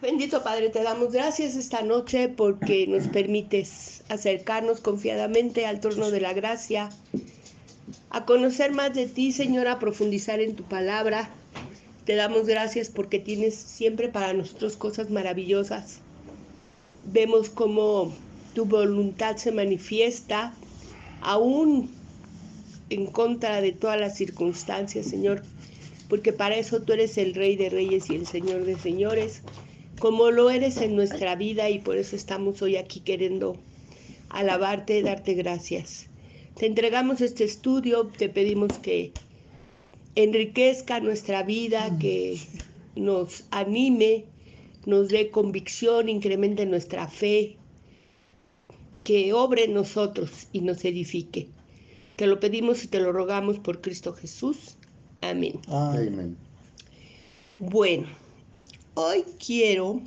Bendito Padre, te damos gracias esta noche porque nos permites acercarnos confiadamente al trono de la gracia, a conocer más de ti, Señor, a profundizar en tu palabra. Te damos gracias porque tienes siempre para nosotros cosas maravillosas. Vemos cómo tu voluntad se manifiesta aún en contra de todas las circunstancias, Señor, porque para eso tú eres el Rey de Reyes y el Señor de Señores, como lo eres en nuestra vida, y por eso estamos hoy aquí queriendo alabarte, darte gracias. Te entregamos este estudio, te pedimos que enriquezca nuestra vida, que nos anime, nos dé convicción, incremente nuestra fe, que obre en nosotros y nos edifique. Te lo pedimos y te lo rogamos por Cristo Jesús. Amén. Amén. Bueno, hoy quiero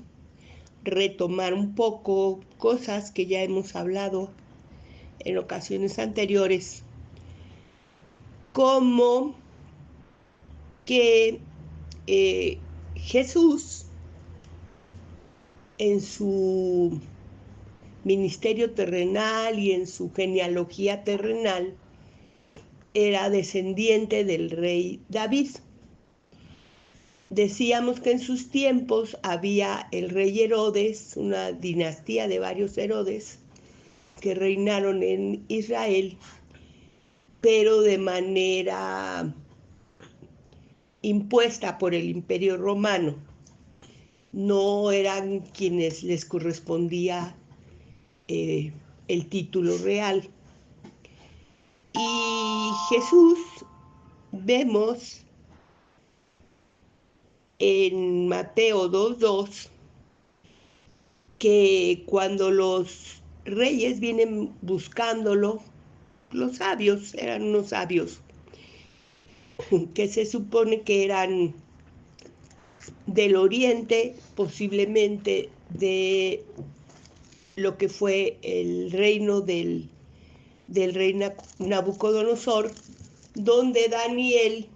retomar un poco cosas que ya hemos hablado en ocasiones anteriores, como que Jesús en su ministerio terrenal y en su genealogía terrenal era descendiente del rey David. Decíamos que en sus tiempos había el rey Herodes, una dinastía de varios Herodes que reinaron en Israel, pero de manera impuesta por el Imperio Romano. No eran quienes les correspondía el título real. Y Jesús, vemos en Mateo 2:2 que cuando los reyes vienen buscándolo, los sabios, eran unos sabios que se supone que eran del oriente, posiblemente de lo que fue el reino del rey Nabucodonosor, donde Daniel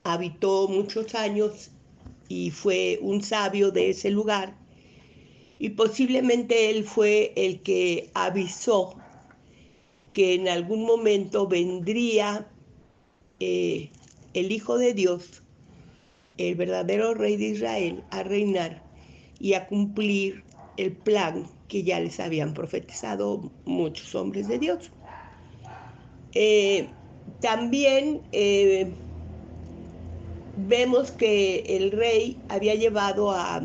habitó muchos años y fue un sabio de ese lugar, y posiblemente él fue el que avisó que en algún momento vendría el Hijo de Dios, el verdadero Rey de Israel, a reinar y a cumplir el plan que ya les habían profetizado muchos hombres de Dios. También vemos que el rey había llevado a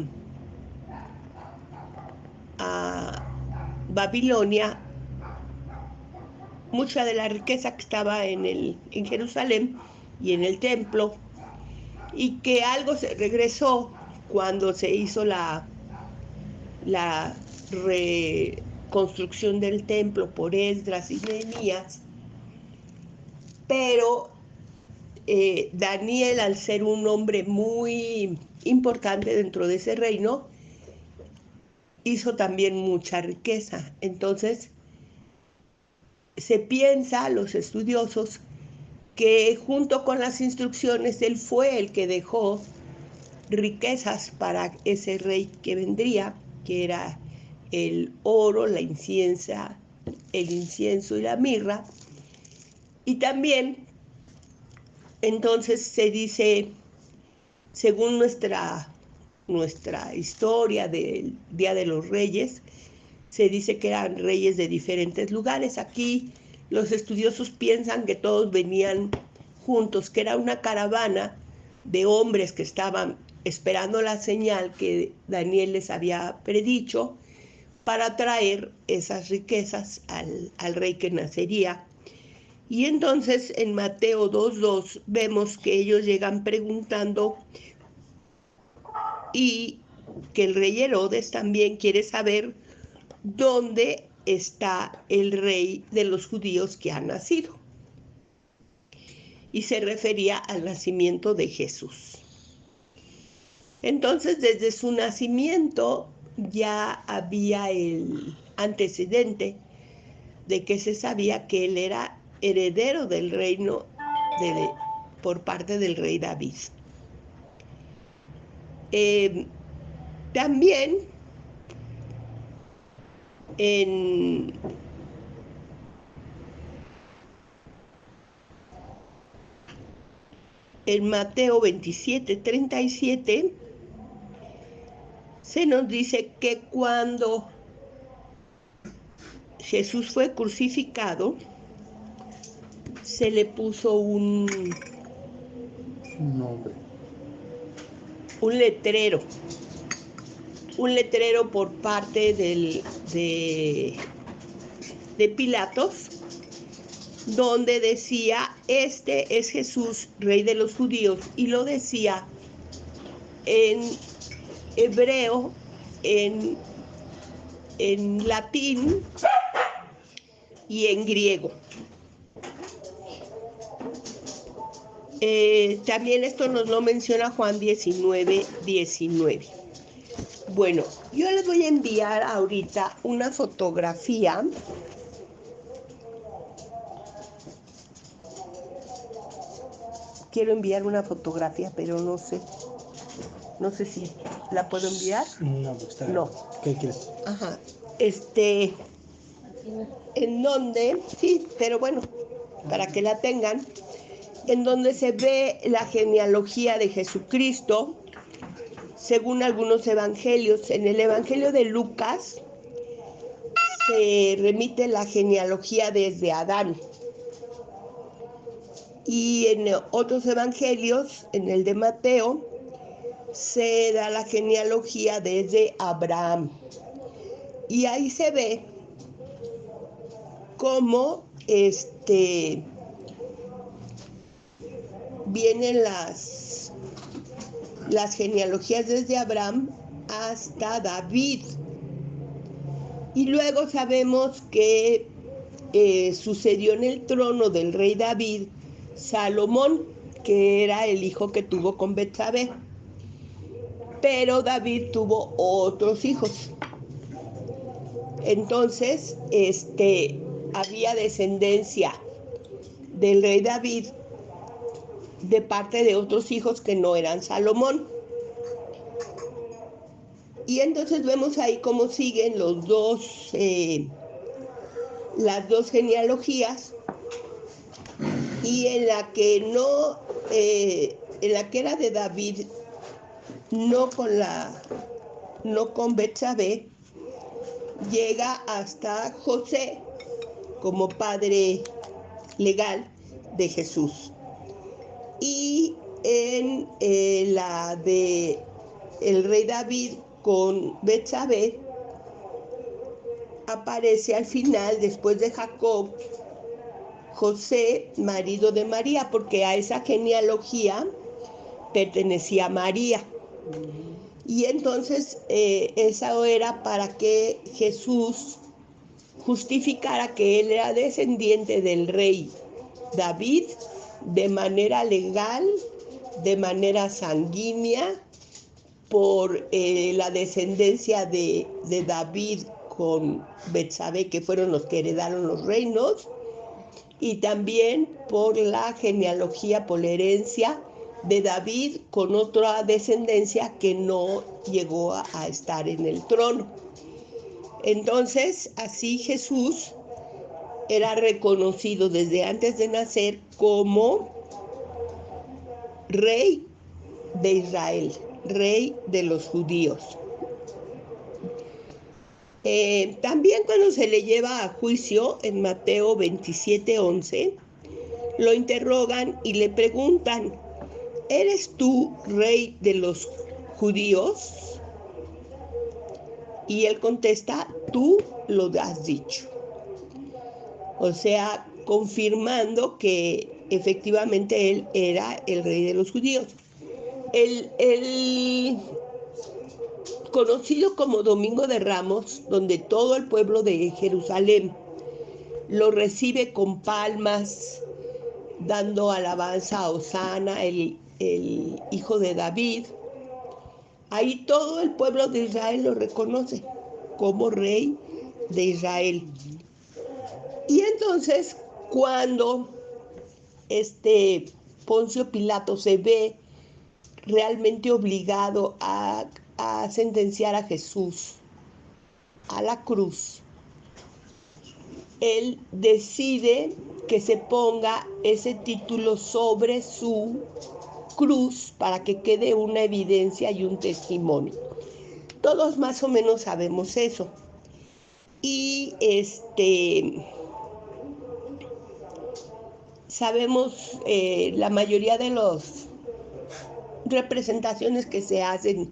Babilonia mucha de la riqueza que estaba en Jerusalén y en el templo, y que algo se regresó cuando se hizo la reconstrucción del templo por Esdras y Nehemías. Pero Daniel, al ser un hombre muy importante dentro de ese reino, hizo también mucha riqueza. Entonces se piensa, los estudiosos, que junto con las instrucciones él fue el que dejó riquezas para ese rey que vendría, que era el oro, el incienso y la mirra. Y también entonces se dice, según nuestra historia del Día de los Reyes, se dice que eran reyes de diferentes lugares. Aquí los estudiosos piensan que todos venían juntos, que era una caravana de hombres que estaban esperando la señal que Daniel les había predicho para traer esas riquezas al rey que nacería. Y entonces en Mateo 2:2 vemos que ellos llegan preguntando, y que el rey Herodes también quiere saber dónde está el rey de los judíos que ha nacido. Y se refería al nacimiento de Jesús. Entonces, desde su nacimiento ya había el antecedente de que se sabía que él era heredero del reino por parte del rey David. También en Mateo 27:37 se nos dice que cuando Jesús fue crucificado, se le puso un nombre. Un letrero por parte de Pilatos, donde decía: este es Jesús, Rey de los judíos, y lo decía en hebreo, en latín y en griego. También esto nos lo menciona Juan 19:19. Bueno, yo les voy a enviar ahorita una fotografía. Quiero enviar una fotografía, pero no sé si la puedo enviar. No, pues está bien. No. ¿Qué quieres? Ajá. En donde, sí, pero bueno, para que la tengan, en donde se ve la genealogía de Jesucristo, según algunos evangelios. En el Evangelio de Lucas se remite la genealogía desde Adán. Y en otros evangelios, en el de Mateo, se da la genealogía desde Abraham. Y ahí se ve cómo vienen las genealogías desde Abraham hasta David. Y luego sabemos que sucedió en el trono del rey David Salomón, que era el hijo que tuvo con Betsabé. Pero David tuvo otros hijos. Entonces, había descendencia del rey David de parte de otros hijos que no eran Salomón. Y entonces vemos ahí cómo siguen las dos genealogías, y en la que era de David, no con Betsabé, llega hasta José como padre legal de Jesús. Y en la de el rey David con Betsabé, aparece al final, después de Jacob, José, marido de María, porque a esa genealogía pertenecía María. Y entonces eso era para que Jesús justificara que él era descendiente del rey David de manera legal, de manera sanguínea, por la descendencia de David con Betsabé, que fueron los que heredaron los reinos, y también por la genealogía, por la herencia de David con otra descendencia que no llegó a estar en el trono. Entonces, así Jesús era reconocido desde antes de nacer como rey de Israel, rey de los judíos. También cuando se le lleva a juicio en Mateo 27:11, lo interrogan y le preguntan: ¿eres tú rey de los judíos? Y él contesta: tú lo has dicho. O sea, confirmando que efectivamente él era el rey de los judíos. El conocido como Domingo de Ramos, donde todo el pueblo de Jerusalén lo recibe con palmas, dando alabanza a Hosana, el hijo de David. Ahí todo el pueblo de Israel lo reconoce como rey de Israel. Y entonces, cuando Poncio Pilato se ve realmente obligado a sentenciar a Jesús a la cruz, él decide que se ponga ese título sobre su cruz para que quede una evidencia y un testimonio. Todos más o menos sabemos eso. Y sabemos la mayoría de las representaciones que se hacen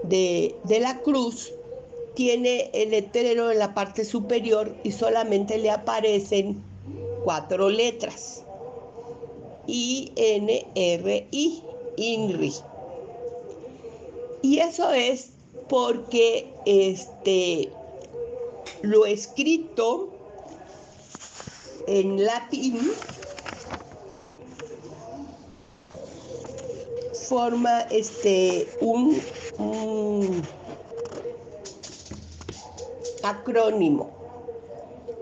de la cruz, tiene el letrero en la parte superior y solamente le aparecen 4 letras. INRI, INRI. Y eso es porque lo escrito en latín forma un acrónimo.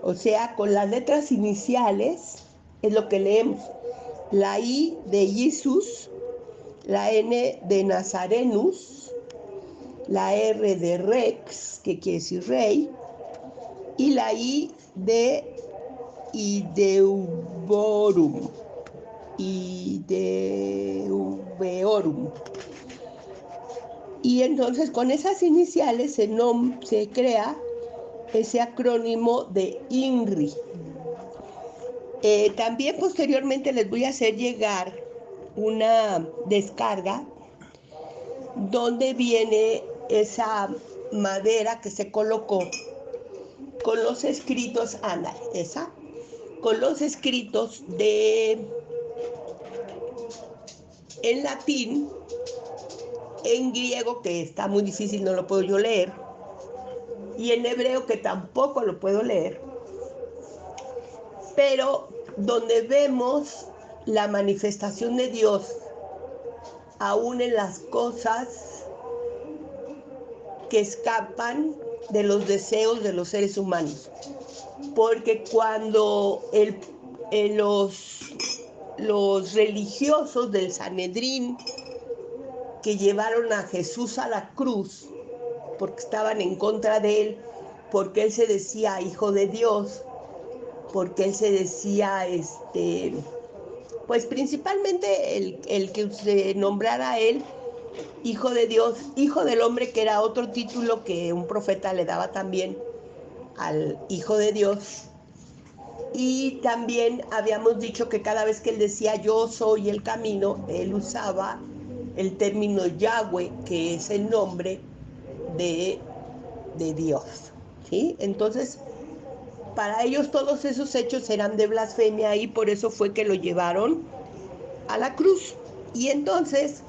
O sea, con las letras iniciales es lo que leemos. La I de Jesús, la N de Nazarenus, la R de Rex, que quiere decir rey, y la I de Ideuborum. Ideubeorum. Y entonces con esas iniciales se crea ese acrónimo de INRI. También posteriormente les voy a hacer llegar una descarga donde viene esa madera que se colocó con los escritos, ándale, esa, con los escritos en latín, en griego, que está muy difícil, no lo puedo yo leer, y en hebreo, que tampoco lo puedo leer, pero donde vemos la manifestación de Dios aún en las cosas que escapan de los deseos de los seres humanos. Porque cuando los religiosos del Sanedrín que llevaron a Jesús a la cruz, porque estaban en contra de él, porque él se decía hijo de Dios, porque él se decía, pues principalmente el que se nombrara a él hijo de Dios, hijo del hombre, que era otro título que un profeta le daba también al hijo de Dios. Y también habíamos dicho que cada vez que él decía yo soy el camino, él usaba el término Yahweh, que es el nombre de Dios, ¿sí? Entonces, para ellos todos esos hechos eran de blasfemia y por eso fue que lo llevaron a la cruz. Y entonces,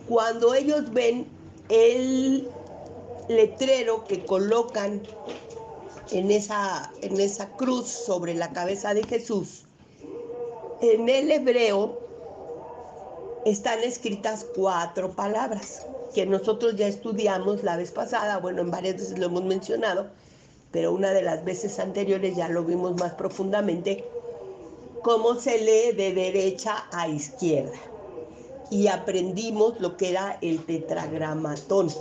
cuando ellos ven el letrero que colocan en esa cruz sobre la cabeza de Jesús, en el hebreo están escritas 4 palabras que nosotros ya estudiamos la vez pasada, bueno, en varias veces lo hemos mencionado, pero una de las veces anteriores ya lo vimos más profundamente, cómo se lee de derecha a izquierda. Y aprendimos lo que era el tetragramatón,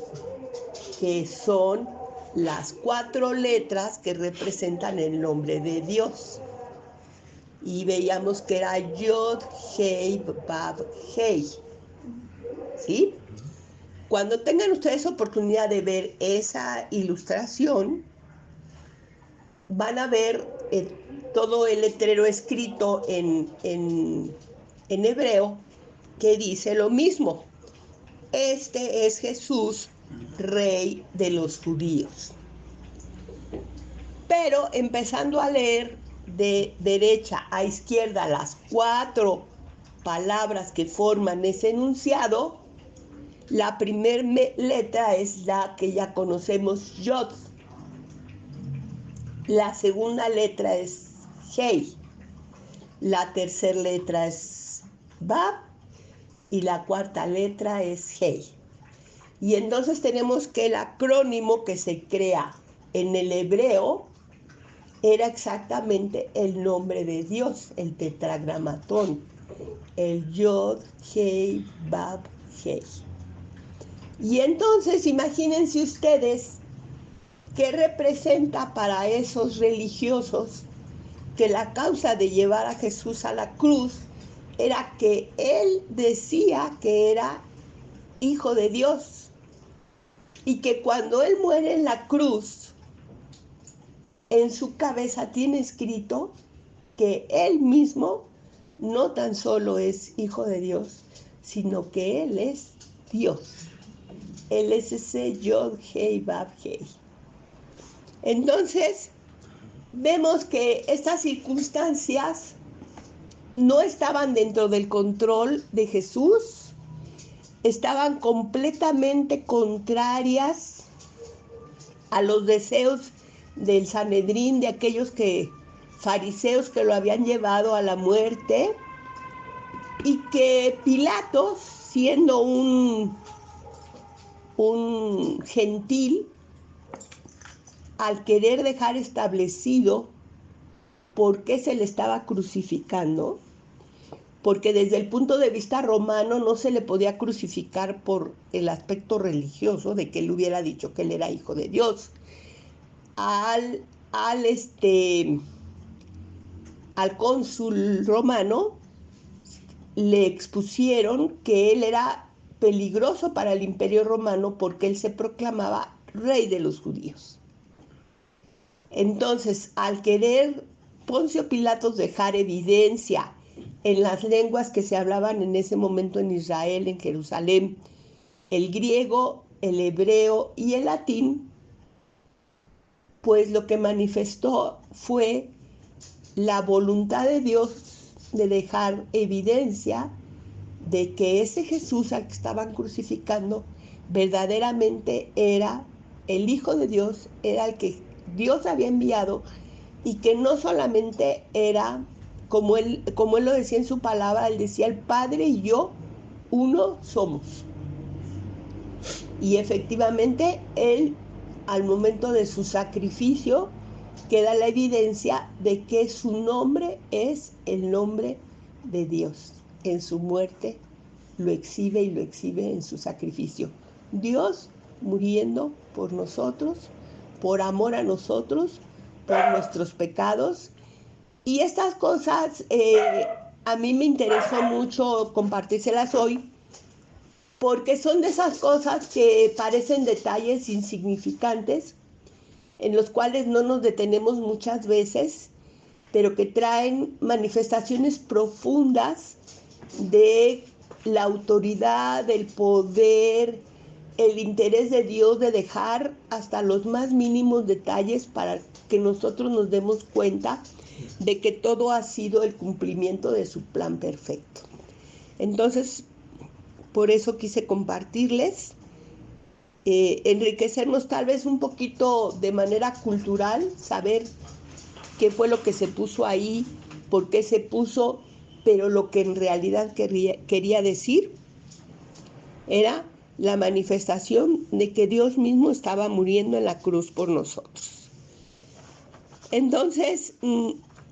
que son las 4 letras que representan el nombre de Dios. Y veíamos que era Yod, Hei, Vav, Hei. ¿Sí? Cuando tengan ustedes oportunidad de ver esa ilustración, van a ver todo el letrero escrito en hebreo que dice lo mismo. Este es Jesús, Rey de los judíos. Pero empezando a leer de derecha a izquierda las 4 palabras que forman ese enunciado, la primera letra es la que ya conocemos, Yod. La segunda letra es Hei. La tercera letra es Vav. Y la cuarta letra es Hei. Y entonces tenemos que el acrónimo que se crea en el hebreo era exactamente el nombre de Dios, el tetragramatón, el Yod, Hei, Vav, Hey. Y entonces imagínense ustedes qué representa para esos religiosos que la causa de llevar a Jesús a la cruz era que él decía que era hijo de Dios y que cuando él muere en la cruz, en su cabeza tiene escrito que él mismo no tan solo es hijo de Dios, sino que él es Dios. Él es ese Yod Hei Vav Hei. Entonces, vemos que estas circunstancias no estaban dentro del control de Jesús, estaban completamente contrarias a los deseos del Sanedrín, de aquellos fariseos que lo habían llevado a la muerte, y que Pilatos, siendo un gentil, al querer dejar establecido por qué se le estaba crucificando, porque desde el punto de vista romano no se le podía crucificar por el aspecto religioso de que él hubiera dicho que él era hijo de Dios. Al cónsul romano le expusieron que él era peligroso para el imperio romano porque él se proclamaba rey de los judíos. Entonces, al querer Poncio Pilatos dejar evidencia en las lenguas que se hablaban en ese momento en Israel, en Jerusalén, el griego, el hebreo y el latín, pues lo que manifestó fue la voluntad de Dios de dejar evidencia de que ese Jesús al que estaban crucificando verdaderamente era el Hijo de Dios, era el que Dios había enviado, y que no solamente era, como él lo decía en su palabra, él decía, el Padre y yo uno somos. Y efectivamente él, al momento de su sacrificio, queda la evidencia de que su nombre es el nombre de Dios. En su muerte lo exhibe y lo exhibe en su sacrificio. Dios muriendo por nosotros, por amor a nosotros, por nuestros pecados. Y estas cosas a mí me interesó mucho compartírselas hoy, porque son de esas cosas que parecen detalles insignificantes, en los cuales no nos detenemos muchas veces, pero que traen manifestaciones profundas de la autoridad, el poder, el interés de Dios de dejar hasta los más mínimos detalles para que nosotros nos demos cuenta de que todo ha sido el cumplimiento de su plan perfecto. Entonces, por eso quise compartirles, enriquecernos tal vez un poquito de manera cultural, saber qué fue lo que se puso ahí, por qué se puso, pero lo que en realidad quería decir era la manifestación de que Dios mismo estaba muriendo en la cruz por nosotros. Entonces,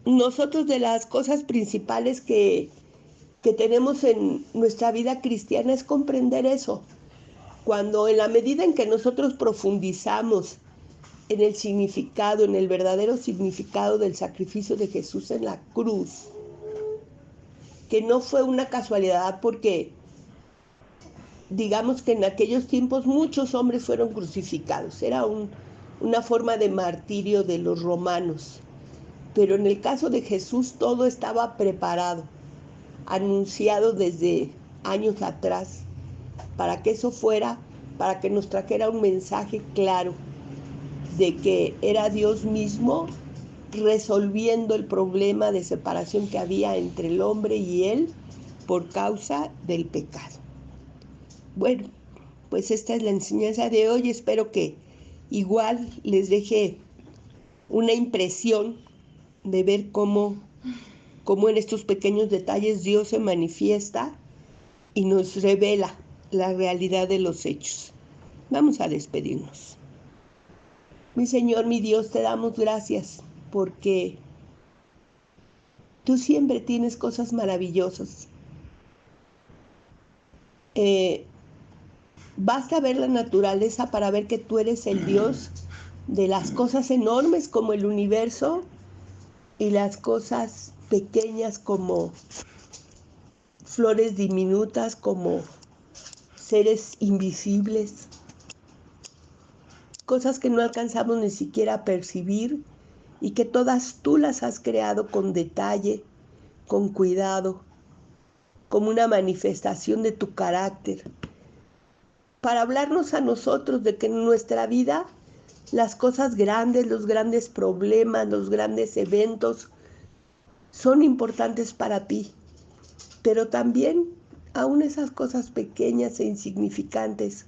nosotros de las cosas principales que tenemos en nuestra vida cristiana es comprender eso. Cuando en la medida en que nosotros profundizamos en el significado, en el verdadero significado del sacrificio de Jesús en la cruz, que no fue una casualidad, porque digamos que en aquellos tiempos muchos hombres fueron crucificados, era una forma de martirio de los romanos, pero en el caso de Jesús todo estaba preparado, anunciado desde años atrás, para que eso fuera, para que nos trajera un mensaje claro de que era Dios mismo resolviendo el problema de separación que había entre el hombre y él por causa del pecado. Bueno, pues esta es la enseñanza de hoy. Espero que igual les deje una impresión de ver cómo en estos pequeños detalles Dios se manifiesta y nos revela la realidad de los hechos. Vamos a despedirnos. Mi Señor, mi Dios, te damos gracias porque tú siempre tienes cosas maravillosas. Basta ver la naturaleza para ver que tú eres el Dios de las cosas enormes como el universo y las cosas pequeñas como flores diminutas, como seres invisibles, cosas que no alcanzamos ni siquiera a percibir y que todas tú las has creado con detalle, con cuidado, como una manifestación de tu carácter, para hablarnos a nosotros de que en nuestra vida las cosas grandes, los grandes problemas, los grandes eventos son importantes para ti, pero también aún esas cosas pequeñas e insignificantes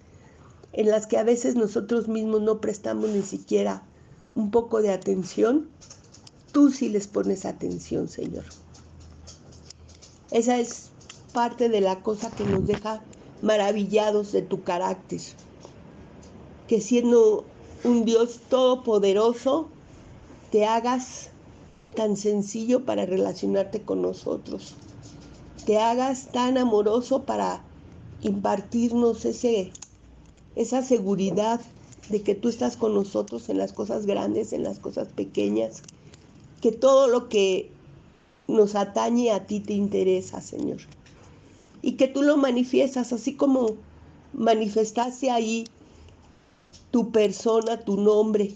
en las que a veces nosotros mismos no prestamos ni siquiera un poco de atención, tú sí les pones atención, Señor. Esa es parte de la cosa que nos deja maravillados de tu carácter, que siendo un Dios todopoderoso, te hagas tan sencillo para relacionarte con nosotros, te hagas tan amoroso para impartirnos esa seguridad de que tú estás con nosotros en las cosas grandes, en las cosas pequeñas, que todo lo que nos atañe a ti te interesa, Señor. Y que tú lo manifiestas, así como manifestaste ahí tu persona, tu nombre,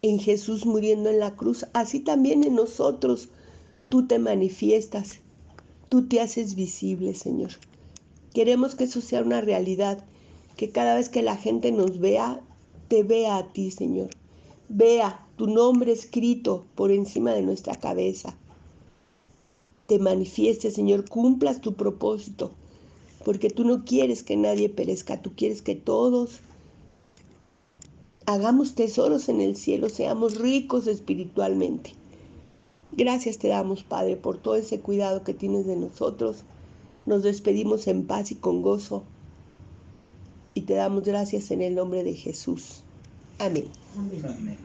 en Jesús muriendo en la cruz, así también en nosotros tú te manifiestas, tú te haces visible, Señor. Queremos que eso sea una realidad, que cada vez que la gente nos vea, te vea a ti, Señor. Vea tu nombre escrito por encima de nuestra cabeza. Te manifiestes, Señor, cumplas tu propósito, porque tú no quieres que nadie perezca, tú quieres que todos hagamos tesoros en el cielo, seamos ricos espiritualmente. Gracias te damos, Padre, por todo ese cuidado que tienes de nosotros. Nos despedimos en paz y con gozo y te damos gracias en el nombre de Jesús. Amén. Amén.